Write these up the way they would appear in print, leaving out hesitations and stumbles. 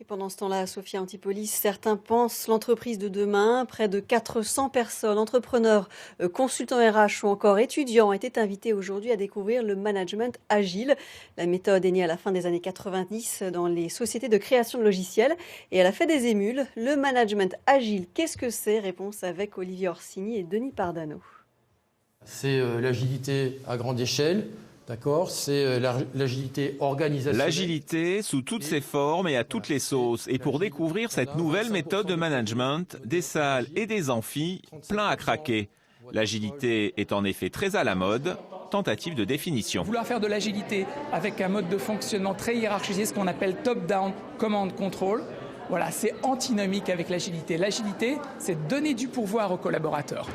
Et pendant ce temps-là, Sophia Antipolis, certains pensent l'entreprise de demain. Près de 400 personnes, entrepreneurs, consultants RH ou encore étudiants étaient invités aujourd'hui à découvrir le management agile. La méthode est née à la fin des années 90 dans les sociétés de création de logiciels et elle a fait des émules. Le management agile, qu'est-ce que c'est? Réponse avec Olivier Orsini et Denis Pardano. C'est l'agilité à grande échelle. D'accord, c'est l'agilité organisationnelle. L'agilité sous toutes ses formes et à toutes les sauces. Et pour découvrir cette nouvelle méthode de management, des salles et des amphis pleins à craquer. L'agilité est en effet très à la mode. Tentative de définition. Vouloir faire de l'agilité avec un mode de fonctionnement très hiérarchisé, ce qu'on appelle top-down command control, voilà, c'est antinomique avec l'agilité. L'agilité, c'est donner du pouvoir aux collaborateurs.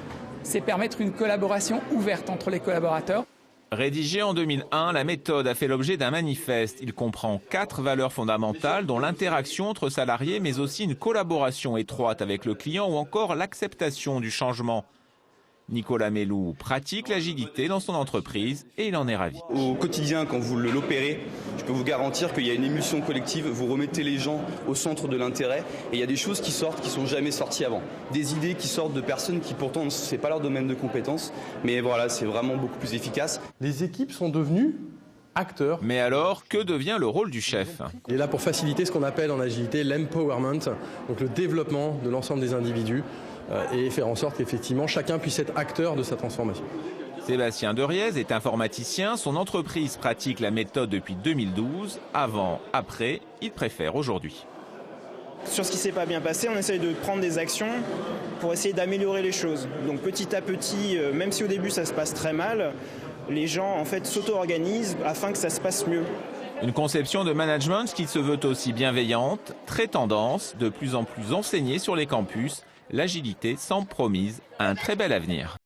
C'est permettre une collaboration ouverte entre les collaborateurs. Rédigée en 2001, la méthode a fait l'objet d'un manifeste. Il comprend 4 valeurs fondamentales, dont l'interaction entre salariés, mais aussi une collaboration étroite avec le client ou encore l'acceptation du changement. Nicolas Melou pratique l'agilité dans son entreprise et il en est ravi. Au quotidien, quand vous l'opérez, je peux vous garantir qu'il y a une émulsion collective, vous remettez les gens au centre de l'intérêt et il y a des choses qui sortent qui ne sont jamais sorties avant. Des idées qui sortent de personnes qui pourtant, ce n'est pas leur domaine de compétence, mais voilà, c'est vraiment beaucoup plus efficace. Les équipes sont devenues acteurs. Mais alors, que devient le rôle du chef? Il est là pour faciliter ce qu'on appelle en agilité l'empowerment, donc le développement de l'ensemble des individus et faire en sorte qu'effectivement chacun puisse être acteur de sa transformation. Sébastien Deriez est informaticien, son entreprise pratique la méthode depuis 2012. Avant, après, il préfère aujourd'hui. Sur ce qui ne s'est pas bien passé, on essaye de prendre des actions pour essayer d'améliorer les choses. Donc petit à petit, même si au début ça se passe très mal, les gens en fait s'auto-organisent afin que ça se passe mieux. Une conception de management qui se veut aussi bienveillante, très tendance, de plus en plus enseignée sur les campus. L'agilité semble promise à un très bel avenir.